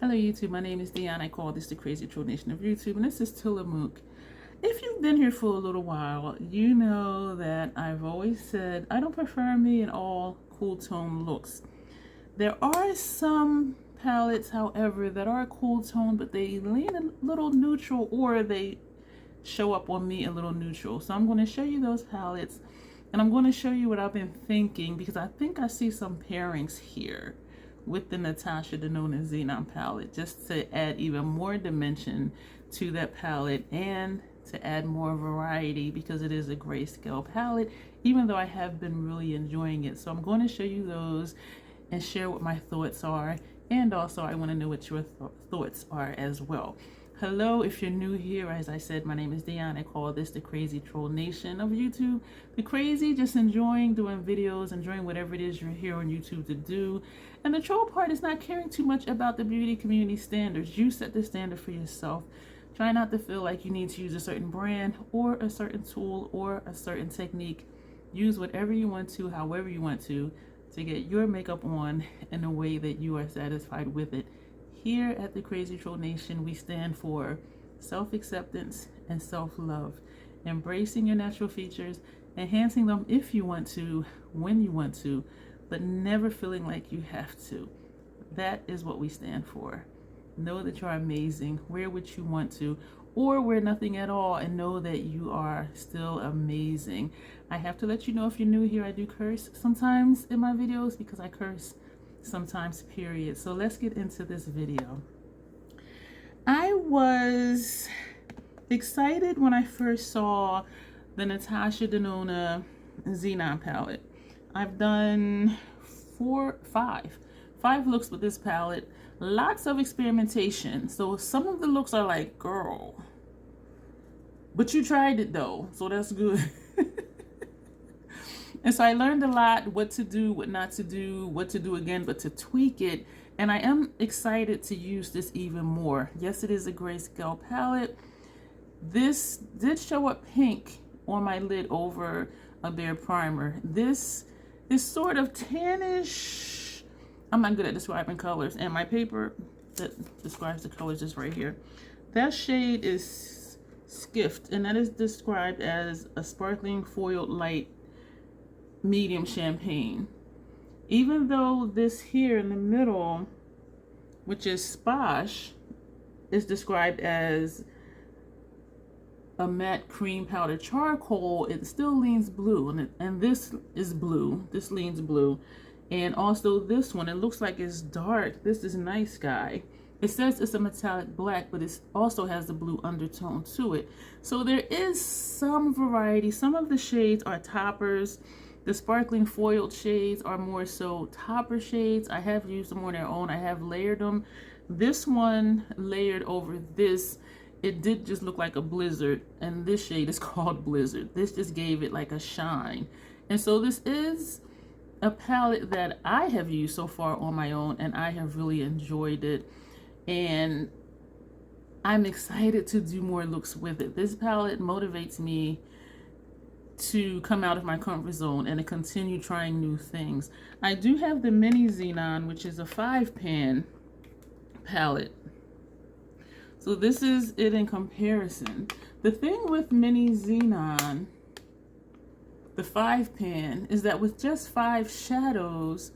Hello YouTube, my name is Dion. I call this the crazy troll nation of YouTube, and this is Tillamook. If you've been here for a little while, you know that I've always said I don't prefer me in all cool tone looks. There are some palettes, however, that are cool tone, but they lean a little neutral, or they show up on me a little neutral. So I'm going to show you those palettes, and I'm going to show you what I've been thinking, because I think I see some pairings here with the Natasha Denona Xenon palette, just to add even more dimension to that palette and to add more variety, because it is a grayscale palette, even though I have been really enjoying it. So I'm going to show you those and share what my thoughts are, and also I want to know what your thoughts are as well. Hello, if you're new here, as I said, my name is Dion. I call this the crazy troll nation of YouTube. The crazy, just enjoying doing videos, enjoying whatever it is you're here on YouTube to do. And the troll part is not caring too much about the beauty community standards. You set the standard for yourself. Try not to feel like you need to use a certain brand or a certain tool or a certain technique. Use whatever you want to, however you want to get your makeup on in a way that you are satisfied with it. Here at the Crazy Troll Nation, we stand for self-acceptance and self-love, embracing your natural features, enhancing them if you want to, when you want to, but never feeling like you have to. That is what we stand for. Know that you're amazing. Wear what you want to, or wear nothing at all, and know that you are still amazing. I have to let you know, if you're new here, I do curse sometimes in my videos, because I curse sometimes, period. So let's get into this video. I was excited when I first saw the Natasha Denona Xenon palette. I've done five looks with this palette. Lots of experimentation. So some of the looks are like, girl, but you tried it though, so that's good. And so I learned a lot, what to do, what not to do, what to do again, but to tweak it. And I am excited to use this even more. Yes, it is a grayscale palette. This did show up pink on my lid over a bare primer. This is sort of tannish. I'm not good at describing colors. And my paper that describes the colors is right here. That shade is Skiffed, and that is described as a sparkling foiled light medium champagne. Even though this here in the middle, which is Sposh, is described as a matte cream powder charcoal, it still leans blue, and this is blue. This leans blue. And also this one, it looks like it's dark. This is Nice Guy. It says it's a metallic black, but it also has a blue undertone to it. So there is some variety. Some of the shades are toppers. The sparkling foiled shades are more so topper shades. I have used them on their own. I have layered them. This one layered over this, it did just look like a blizzard, and this shade is called Blizzard. This just gave it like a shine. And so this is a palette that I have used so far on my own, and I have really enjoyed it. And I'm excited to do more looks with it. This palette motivates me to come out of my comfort zone and to continue trying new things. I do have the Mini Xenon, which is a 5-pan palette. So this is it in comparison. The thing with Mini Xenon, the 5-pan, is that with just 5 shadows,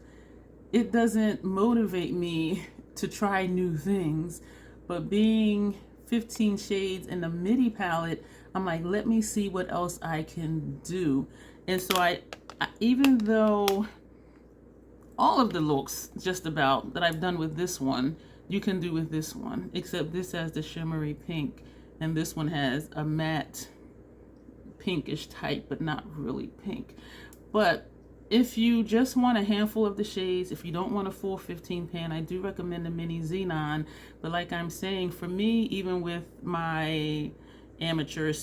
it doesn't motivate me to try new things. But being 15 shades in the midi palette, I'm like, let me see what else I can do. And so I even though all of the looks just about that I've done with this one, you can do with this one, except this has the shimmery pink, and this one has a matte pinkish type, but not really pink. But if you just want a handful of the shades, if you don't want a full 15 pan, I do recommend the Mini Xenon. But like I'm saying, for me, even with my amateur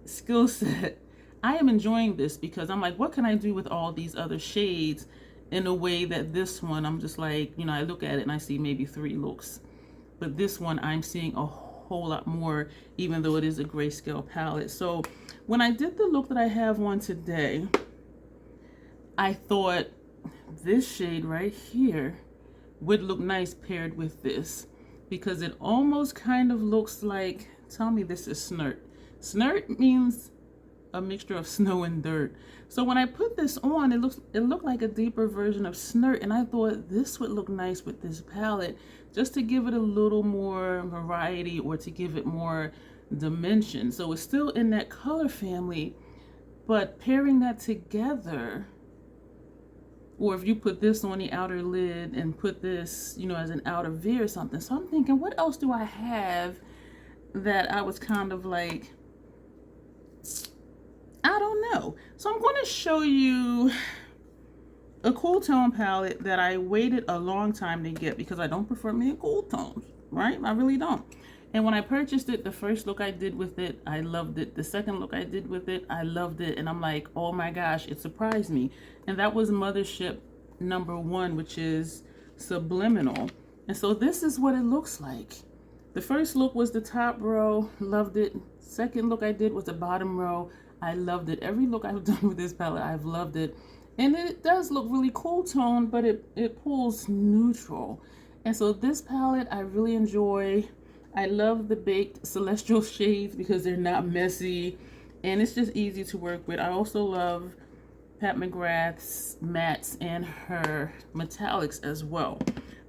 skill set, I am enjoying this, because I'm like, what can I do with all these other shades in a way that this one, I'm just like, you know, I look at it and I see maybe 3 looks. But this one, I'm seeing a whole lot more, even though it is a grayscale palette. So when I did the look that I have on today, I thought this shade right here would look nice paired with this. because it almost kind of looks like, tell me this is snert. Snert means a mixture of snow and dirt. So when I put this on, it looked like a deeper version of snert, and I thought this would look nice with this palette, just to give it a little more variety or to give it more dimension. So it's still in that color family, but pairing that together, or if you put this on the outer lid and put this, you know, as an outer V or something. So I'm thinking, what else do I have that I was kind of like, I don't know. So I'm going to show you a cool tone palette that I waited a long time to get because I don't prefer me in cool tones, right? I really don't. And when I purchased it, the first look I did with it, I loved it. The second look I did with it, I loved it. And I'm like, oh my gosh, it surprised me. And that was Mothership #1, which is Subliminal. And so this is what it looks like. The first look was the top row, loved it. Second look I did was the bottom row. I loved it. Every look I've done with this palette, I've loved it. And it does look really cool tone, but it pulls neutral. And so this palette I really enjoy. I love the baked celestial shades because they're not messy and it's just easy to work with. I also love Pat McGrath's mattes and her metallics as well.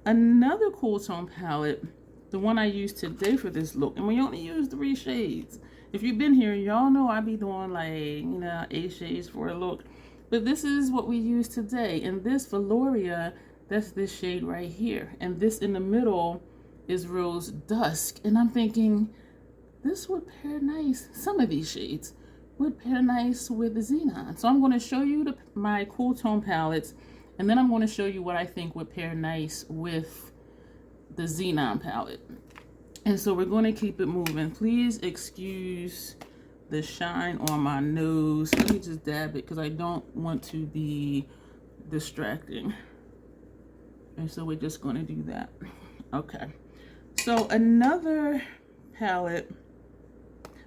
Another cool tone palette, the one I used today for this look, and we only use 3 shades. If you've been here, y'all know I be doing like, you know, 8 shades for a look. But this is what we use today. And this Valoria, that's this shade right here. And this in the middle is Rose Dusk. And I'm thinking, this would pair nice. Some of these shades would pair nice with the Xenon. So I'm going to show you my cool tone palettes. And then I'm going to show you what I think would pair nice with the Xenon palette. And so we're going to keep it moving. Please excuse the shine on my nose. Let me just dab it because I don't want to be distracting. And so we're just going to do that. Okay. So another palette.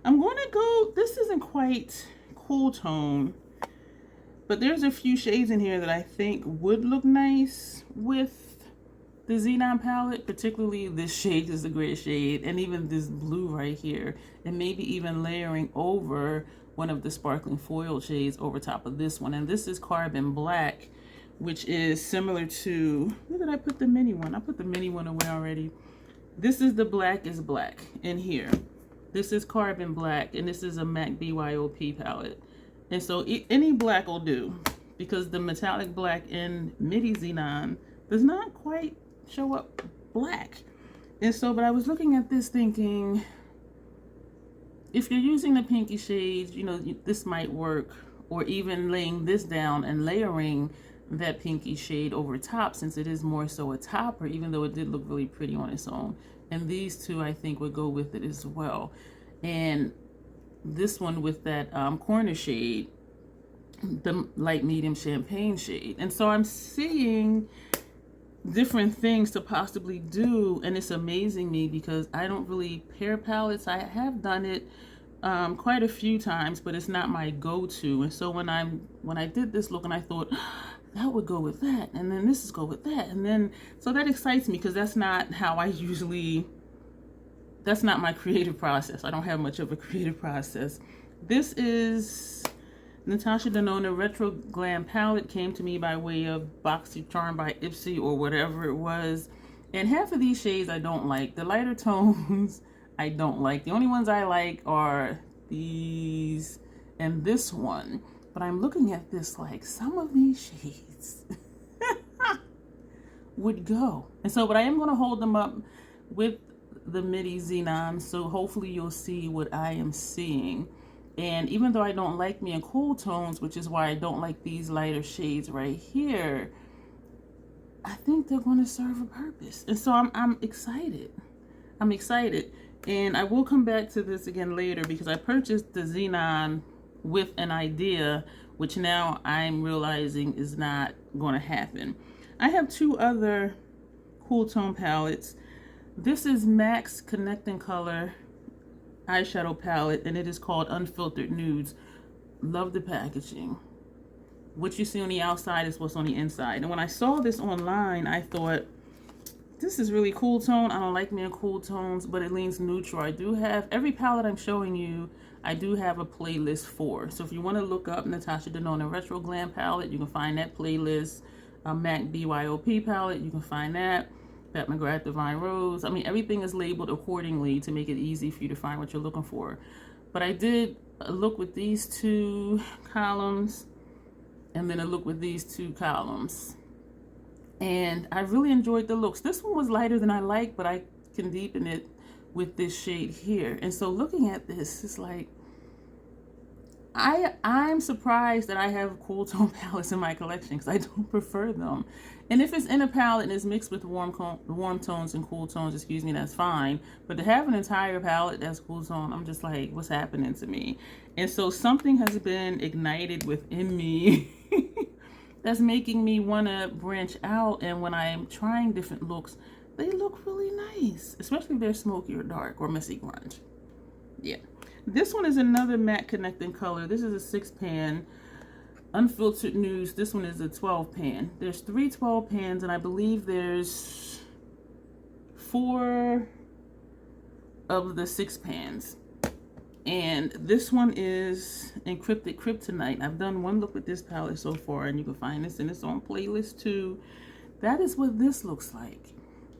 I'm going to go, this isn't quite cool tone, but there's a few shades in here that I think would look nice with the Xenon palette, particularly this shade is a great shade, and even this blue right here, and maybe even layering over one of the sparkling foil shades over top of this one. And this is Carbon Black, which is similar to, where did I put the mini one? I put the mini one away already. This is the Black is Black in here. This is Carbon Black, and this is a MAC BYOP palette. And so any black will do, because the metallic black in Midi Xenon does not quite show up black. And so, but I was looking at this thinking, if you're using the pinky shades, you know, this might work, or even laying this down and layering that pinky shade over top, since it is more so a topper, even though it did look really pretty on its own. And these two I think would go with it as well. And this one with that corner shade, the light medium champagne shade. And so I'm seeing different things to possibly do, and it's amazing me because I don't really pair palettes. I have done it quite a few times, but it's not my go-to. And so when I did this look and I thought, that would go with that, and then this is go with that, and then so that excites me because that's not how I usually, that's not my creative process. I don't have much of a creative process. This is Natasha Denona Retro Glam palette, came to me by way of BoxyCharm by Ipsy or whatever it was. And half of these shades I don't like. The lighter tones I don't like. The only ones I like are these and this one. But I'm looking at this like some of these shades would go. And so, but I am going to hold them up with the Midi Xenon. So hopefully you'll see what I am seeing. And even though I don't like me in cool tones, which is why I don't like these lighter shades right here, I think they're going to serve a purpose. And so I'm excited. I'm excited. And I will come back to this again later because I purchased the Xenon with an idea, which now I'm realizing is not going to happen. I have 2 other cool tone palettes. This is MAC's Connecting Color eyeshadow palette, and it is called Unfiltered Nudes. Love the packaging. What you see on the outside is what's on the inside. And when I saw this online, I thought, This is really cool tone. I don't like me in cool tones, but it leans neutral. I do have, every palette I'm showing you, I do have a playlist for. So if you want to look up Natasha Denona Retro Glam palette, you can find that playlist. MAC BYOP palette, you can find that. That McGrath Divine Rose. I mean, everything is labeled accordingly to make it easy for you to find what you're looking for. But I did a look with these two columns, and then a look with these two columns. And I really enjoyed the looks. This one was lighter than I like, but I can deepen it with this shade here. And so looking at this, it's like, I'm surprised that I have cool tone palettes in my collection because I don't prefer them. And if it's in a palette and it's mixed with warm tones and cool tones, excuse me, that's fine. But to have an entire palette that's cool tone, I'm just like, what's happening to me? And so something has been ignited within me that's making me want to branch out. And when I'm trying different looks, they look really nice, especially if they're smoky or dark or messy grunge. Yeah. This one is another matte connecting color. This is a 6-pan unfiltered nudes. This one is a 12-pan. There's 3 12-pans, and I believe there's 4 of the 6 pans. And this one is Encrypted Kryptonite. I've done one look with this palette so far, and you can find this in its own playlist too. That is what this looks like.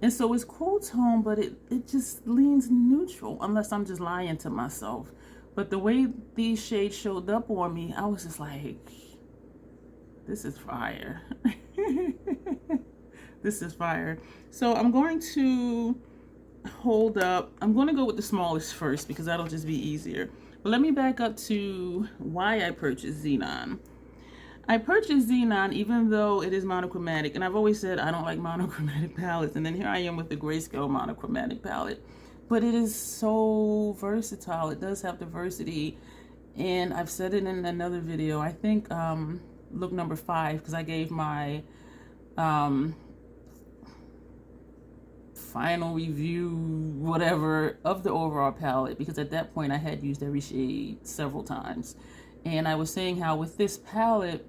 And so it's cool tone, but it just leans neutral, unless I'm just lying to myself. But the way these shades showed up on me, I was just like, this is fire. This is fire. So I'm going to hold up. I'm going to go with the smallest first because that'll just be easier. But let me back up to why I purchased Xenon. I purchased Xenon even though it is monochromatic, and I've always said I don't like monochromatic palettes, and then here I am with the grayscale monochromatic palette. But it is so versatile. It does have diversity, and I've said it in another video. I think look number 5, because I gave my final review, whatever, of the overall palette, because at that point I had used every shade several times. And I was saying how with this palette,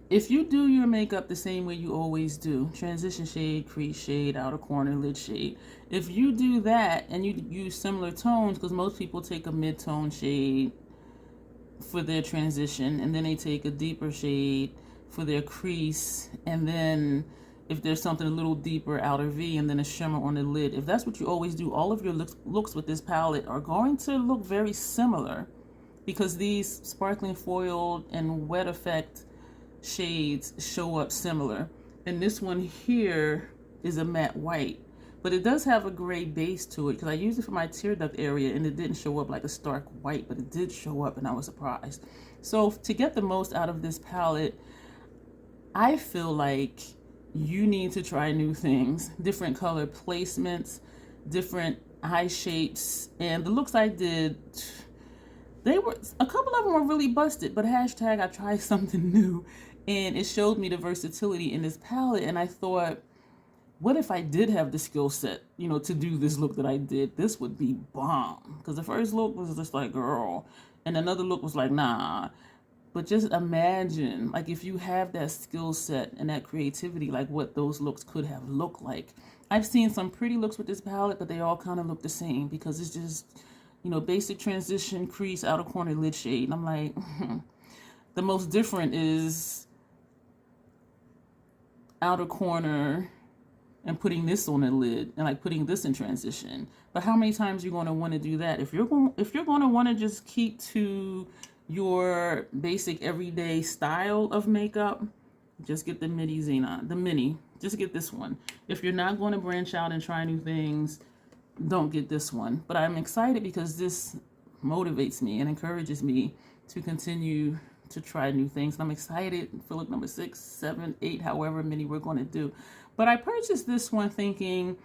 if you do your makeup the same way you always do, transition shade, crease shade, outer corner, lid shade, if you do that and you use similar tones, because most people take a mid-tone shade for their transition, and then they take a deeper shade for their crease, and then if there's something a little deeper, outer V, and then a shimmer on the lid. If that's what you always do, all of your looks with this palette are going to look very similar, because these sparkling foiled and wet effect shades show up similar. And this one here is a matte white, but it does have a gray base to it, because I used it for my tear duct area and it didn't show up like a stark white, but it did show up and I was surprised. So to get the most out of this palette, I feel like you need to try new things, different color placements, different eye shapes. And the looks I did, they were, a couple of them were really busted, but hashtag I tried something new, and it showed me the versatility in this palette. And I thought, what if I did have the skill set, you know, to do this look that I did? This would be bomb. Because the first look was just like, girl, and another look was like, nah. But just imagine, like, if you have that skill set and that creativity, like what those looks could have looked like. I've seen some pretty looks with this palette, but they all kind of look the same, because it's just, you know, basic transition, crease, outer corner, lid shade. And I'm like, the most different is outer corner and putting this on a lid, and like putting this in transition. But how many times are you going to want to do that? If you're going to want to just keep to your basic everyday style of makeup, just get the mini Xenon, the mini. Just get this one. If you're not going to branch out and try new things, don't get this one. But I'm excited because this motivates me and encourages me to continue to try new things. I'm excited for look number 6, 7, 8, however many we're going to do. But I purchased this one thinking,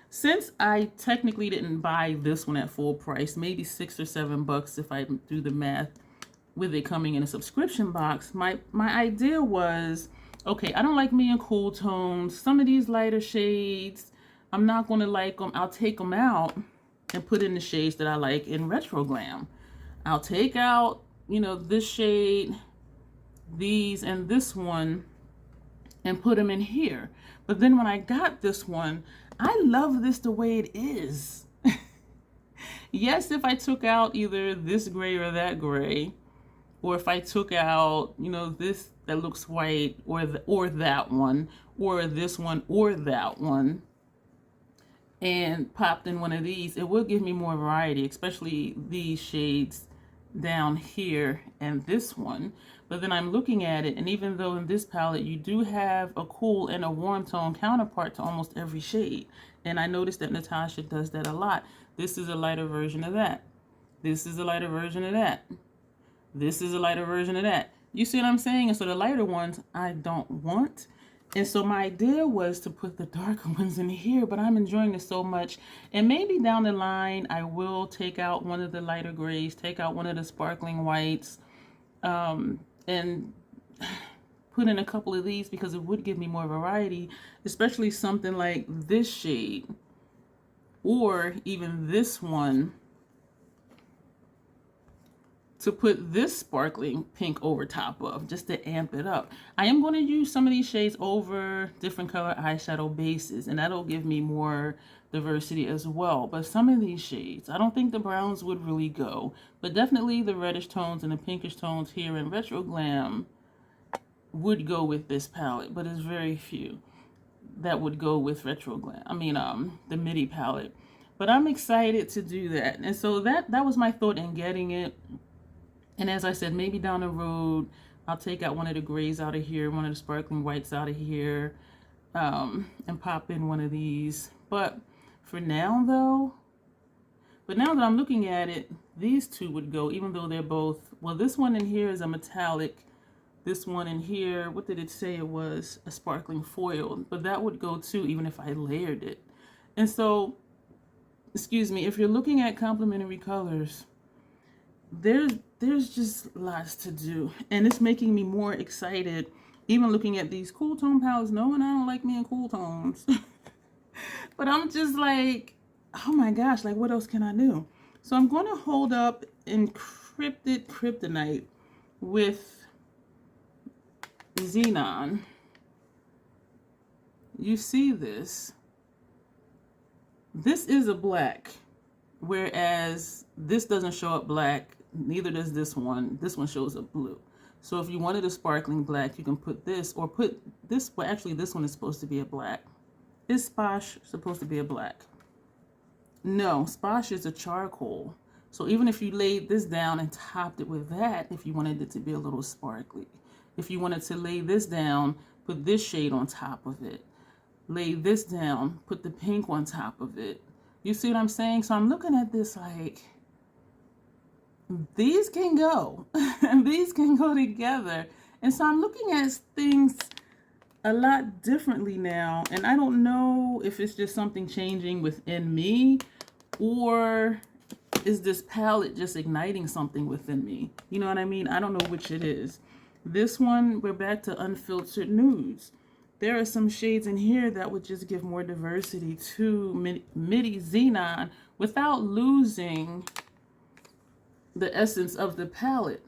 since I technically didn't buy this one at full price, maybe $6 or $7 if I do the math, with it coming in a subscription box, my idea was, okay, I don't like me in cool tones. Some of these lighter shades, I'm not going to like them. I'll take them out and put in the shades that I like in Retro Glam. I'll take out, you know, this shade, these, and this one, and put them in here. But then when I got this one, I love this the way it is. Yes, if I took out either this gray or that gray, or if I took out, you know, this that looks white, or that one, or this one, or that one, and popped in one of these, it would give me more variety, especially these shades down here and this one. But then I'm looking at it, and even though in this palette you do have a cool and a warm tone counterpart to almost every shade, and I noticed that Natasha does that a lot. This is a lighter version of that. This is a lighter version of that. This is a lighter version of that. You see what I'm saying? And so the lighter ones I don't want. And so my idea was to put the darker ones in here, but I'm enjoying this so much. And maybe down the line, I will take out one of the lighter grays, take out one of the sparkling whites, and put in a couple of these, because it would give me more variety, especially something like this shade, or even this one, to put this sparkling pink over top of, just to amp it up. I am going to use some of these shades over different color eyeshadow bases, and that'll give me more diversity as well. But some of these shades, I don't think the browns would really go, but definitely the reddish tones and the pinkish tones here in Retro Glam would go with this palette, but there's very few that would go with Retro Glam. I mean, the MIDI palette. But I'm excited to do that. And so that was my thought in getting it. And as I said, maybe down the road, I'll take out one of the grays out of here, one of the sparkling whites out of here, and pop in one of these. But for now, though, but now that I'm looking at it, these two would go, even though they're both, well, this one in here is a metallic. This one in here, what did it say it was? A sparkling foil. But that would go too, even if I layered it. And so, excuse me, if you're looking at complementary colors, there's just lots to do, and it's making me more excited even looking at these cool tone palettes, knowing I don't like me in cool tones. But I'm just like, oh my gosh, like what else can I do? So I'm going to hold up Encrypted Kryptonite with Xenon. You see this is a black, whereas this doesn't show up black. Neither does this one. This one shows up blue. So if you wanted a sparkling black, you can put this, or put this. Well, actually, this one is supposed to be a black. Is Sposh supposed to be a black? No, Sposh is a charcoal. So even if you laid this down and topped it with that, if you wanted it to be a little sparkly, if you wanted to lay this down, put this shade on top of it. Lay this down, put the pink on top of it. You see what I'm saying? So I'm looking at this like, these can go. These can go together. And so I'm looking at things a lot differently now. And I don't know if it's just something changing within me, or is this palette just igniting something within me? You know what I mean? I don't know which it is. This one, we're back to Unfiltered Nudes. There are some shades in here that would just give more diversity to MIDI Xenon without losing the essence of the palette.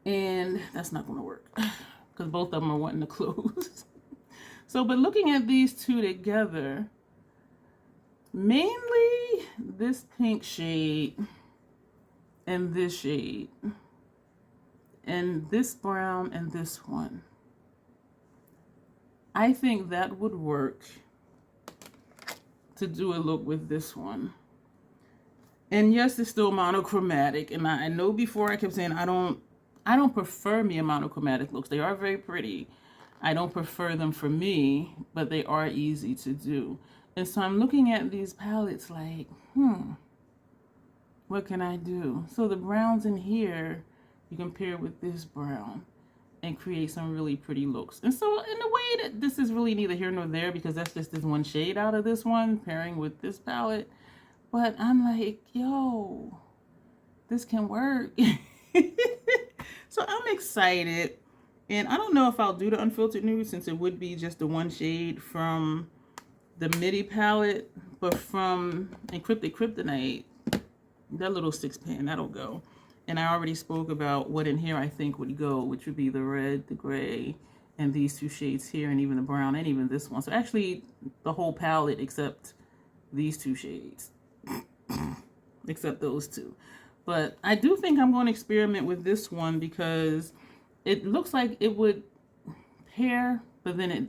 And that's not going to work because both of them are wanting to close. So, but looking at these two together, mainly this pink shade and this shade and this brown and this one, I think that would work to do a look with this one. And yes, it's still monochromatic, and I know before I kept saying I don't prefer me a monochromatic looks. They are very pretty. I don't prefer them for me, but they are easy to do. And so I'm looking at these palettes like, what can I do? So the browns in here, you can pair with this brown and create some really pretty looks. And so in a way that this is really neither here nor there, because that's just this one shade out of this one pairing with this palette. But I'm like, yo, this can work. So I'm excited. And I don't know if I'll do the Unfiltered Nude, since it would be just the one shade from the MIDI palette. But from Encrypted Kryptonite, that little 6-pan, that'll go. And I already spoke about what in here I think would go, which would be the red, the gray, and these two shades here, and even the brown, and even this one. So actually the whole palette except these two shades, except those two. But I do think I'm going to experiment with this one because it looks like it would pair, but then it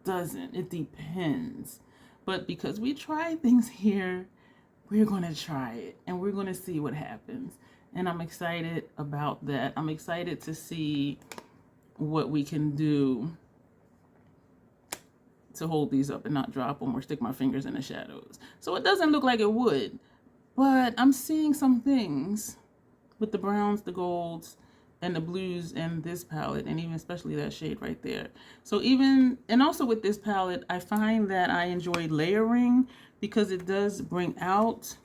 doesn't. It depends. But because we try things here, we're going to try it and we're going to see what happens. And I'm excited about that. I'm excited to see what we can do to hold these up and not drop them or stick my fingers in the shadows. So it doesn't look like it would, but I'm seeing some things with the browns, the golds, and the blues in this palette, and even especially that shade right there. So even, and also with this palette, I find that I enjoy layering because it does bring out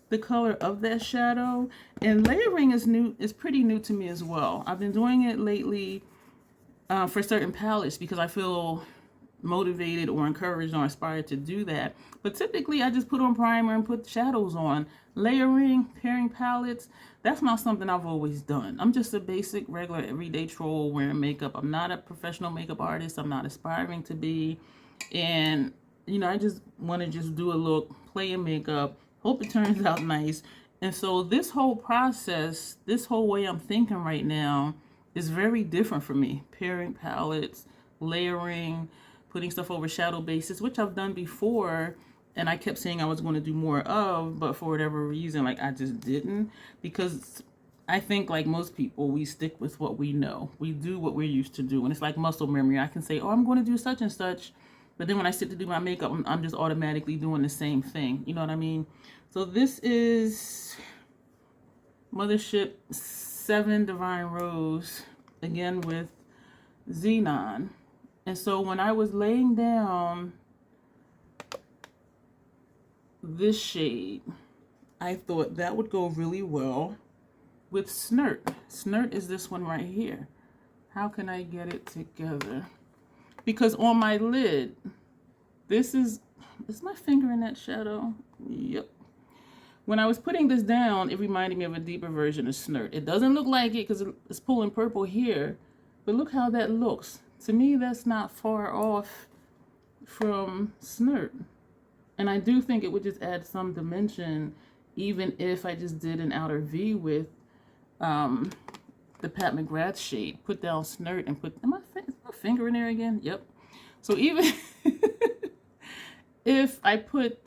the color of that shadow. And layering is new, is pretty new to me as well. I've been doing it lately for certain palettes because I feel motivated or encouraged or inspired to do that. But typically I just put on primer and put shadows on. Layering, pairing palettes, that's not something I've always done. I'm just a basic, regular, everyday troll wearing makeup. I'm not a professional makeup artist. I'm not aspiring to be. And, you know, I just want to just do a look, play in makeup, hope it turns out nice. And so this whole process, this whole way I'm thinking right now is very different for me. Pairing palettes, layering, putting stuff over shadow bases, which I've done before, and I kept saying I was going to do more of, but for whatever reason, like, I just didn't, because I think, like most people, we stick with what we know. We do what we're used to do, and it's like muscle memory. I can say, oh, I'm going to do such and such, but then when I sit to do my makeup, I'm just automatically doing the same thing. You know what I mean? So this is Mothership 7 Divine Rose, again with Xenon. And so when I was laying down this shade, I thought that would go really well with Snert. Snert is this one right here. How can I get it together? Because on my lid, this is my finger in that shadow? Yep. When I was putting this down, it reminded me of a deeper version of Snert. It doesn't look like it because it's pulling purple here, but look how that looks. To me, that's not far off from Snert. And I do think it would just add some dimension, even if I just did an outer V with the Pat McGrath shade. Put down Snert and put, is my finger in there again? Yep. So even if I put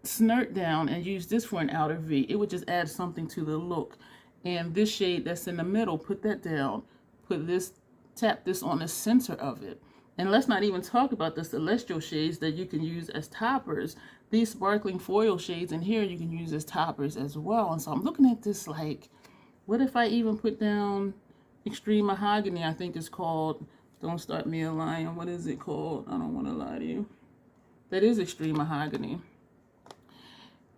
Snert down and use this for an outer V, it would just add something to the look. And this shade that's in the middle, put that down, put this, tap this on the center of it. And let's not even talk about the celestial shades that you can use as toppers. These sparkling foil shades in here you can use as toppers as well. And so I'm looking at this like, what if I even put down Extreme Mahogany, I think it's called. Don't start me a lying. What is it called? I don't want to lie to you. That is Extreme Mahogany.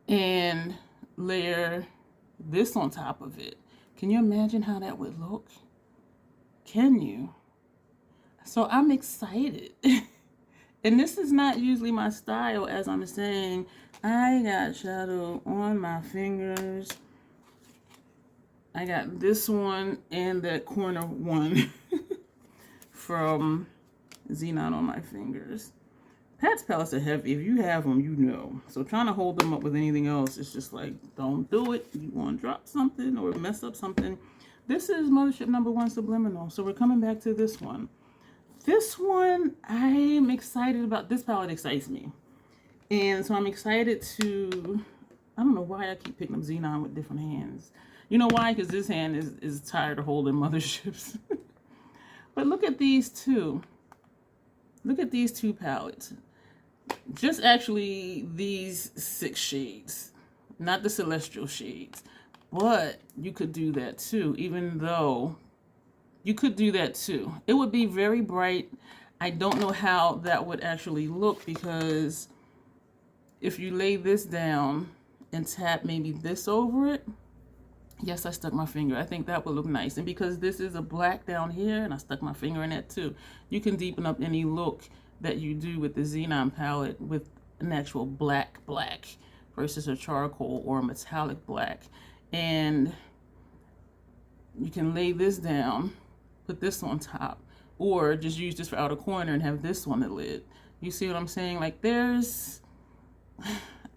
And layer this on top of it. Can you imagine how that would look? Can you? So I'm excited. And this is not usually my style, as I'm saying. I got shadow on my fingers. I got this one and that corner one from Xenon on my fingers. Pat's palettes are heavy. If you have them, you know. So trying to hold them up with anything else, it's just like, don't do it. You want to drop something or mess up something. This is Mothership #1 Subliminal. So we're coming back to this one. This one, I'm excited about. This palette excites me. And so I'm excited to, I don't know why I keep picking up Xenon with different hands. You know why? Because this hand is tired of holding Motherships. But look at these two. Look at these two palettes. Just actually these 6 shades. Not the celestial shades. But you could do that too, even though you could do that too. It would be very bright. I don't know how that would actually look, because if you lay this down and tap maybe this over it. Yes, I stuck my finger. I think that would look nice. And because this is a black down here, and I stuck my finger in that too, you can deepen up any look that you do with the Xenon palette with an actual black versus a charcoal or a metallic black. And you can lay this down, put this on top, or just use this for outer corner and have this on the lid. You see what I'm saying? Like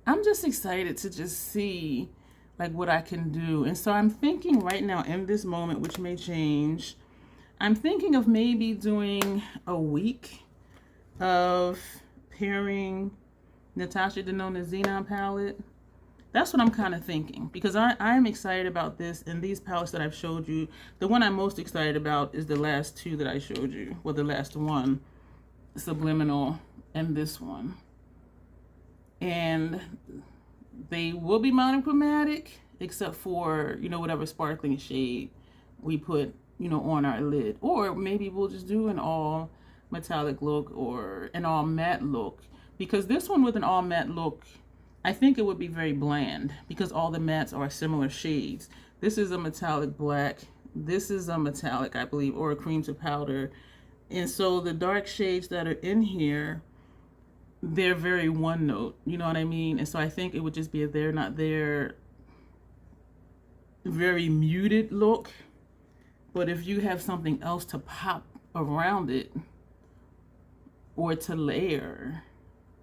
I'm just excited to just see like what I can do. And so I'm thinking right now in this moment, which may change, I'm thinking of maybe doing a week of pairing Natasha Denona Xenon Palette. That's what I'm kind of thinking, because I'm excited about this, and these palettes that I've showed you, the one I'm most excited about is the last two that I showed you. Well, the last one, Subliminal, and this one. And they will be monochromatic, except for, you know, whatever sparkling shade we put, you know, on our lid. Or maybe we'll just do an all metallic look or an all matte look, because this one with an all matte look, I think it would be very bland because all the mattes are similar shades. This is a metallic black. This is a metallic, I believe, or a cream to powder. And so the dark shades that are in here, they're very one note, you know what I mean? And so I think it would just be a there, not there, very muted look. But if you have something else to pop around it or to layer,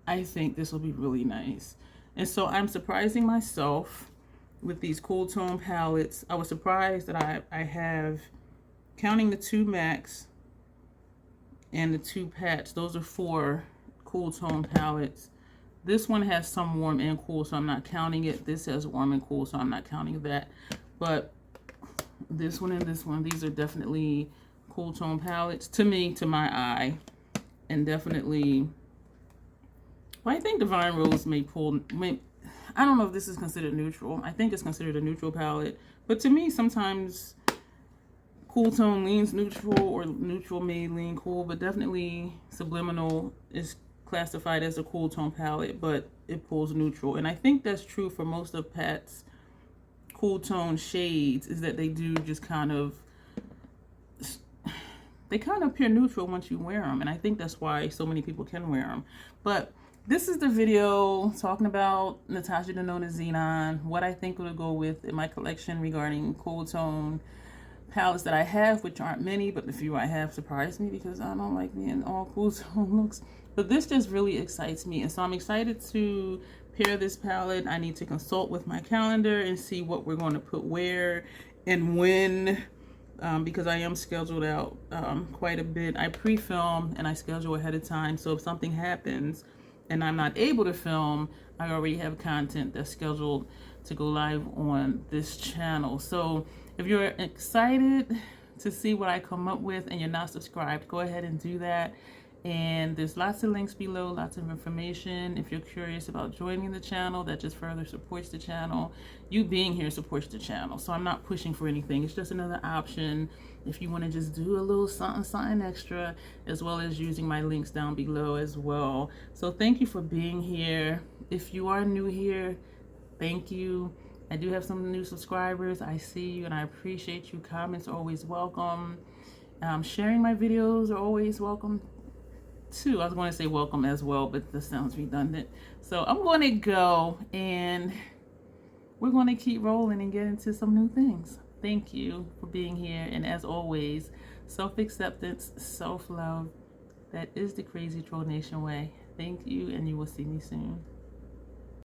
I think this will be really nice. And so I'm surprising myself with these cool tone palettes. I was surprised that I have, counting the 2 MACs and the 2 Pats, those are 4 cool tone palettes. This one has some warm and cool, so I'm not counting it. This has warm and cool, so I'm not counting that. But this one and this one, these are definitely cool tone palettes to me, to my eye. And definitely, well, I think Divine Rose may pull, I don't know if this is considered neutral. I think it's considered a neutral palette. But to me, sometimes cool tone leans neutral, or neutral may lean cool. But definitely Subliminal is classified as a cool tone palette, but it pulls neutral. And I think that's true for most of Pat's cool tone shades, is that they do just kind of, they kind of appear neutral once you wear them. And I think that's why so many people can wear them. But this is the video talking about Natasha Denona Xenon, what I think will go with in my collection regarding cool tone palettes that I have, which aren't many, but the few I have surprised me because I don't like being all cool tone looks. But this just really excites me, and so I'm excited to pair this palette. I need to consult with my calendar and see what we're going to put where and when, because I am scheduled out quite a bit. I pre-film and I schedule ahead of time, so if something happens and I'm not able to film, I already have content that's scheduled to go live on this channel. So if you're excited to see what I come up with and you're not subscribed, go ahead and do that. And there's lots of links below, lots of information. If you're curious about joining the channel, that just further supports the channel. You being here supports the channel. So I'm not pushing for anything. It's just another option if you want to just do a little something extra, as well as using my links down below as well. So thank you for being here. If you are new here, thank you. I do have some new subscribers. I see you and I appreciate you. Comments are always welcome. Sharing my videos are always welcome too. I was going to say welcome as well, but this sounds redundant. So I'm going to go and we're going to keep rolling and get into some new things. Thank you for being here. And as always, self-acceptance, self-love, that is the Crazy Troll Nation way. Thank you, and you will see me soon.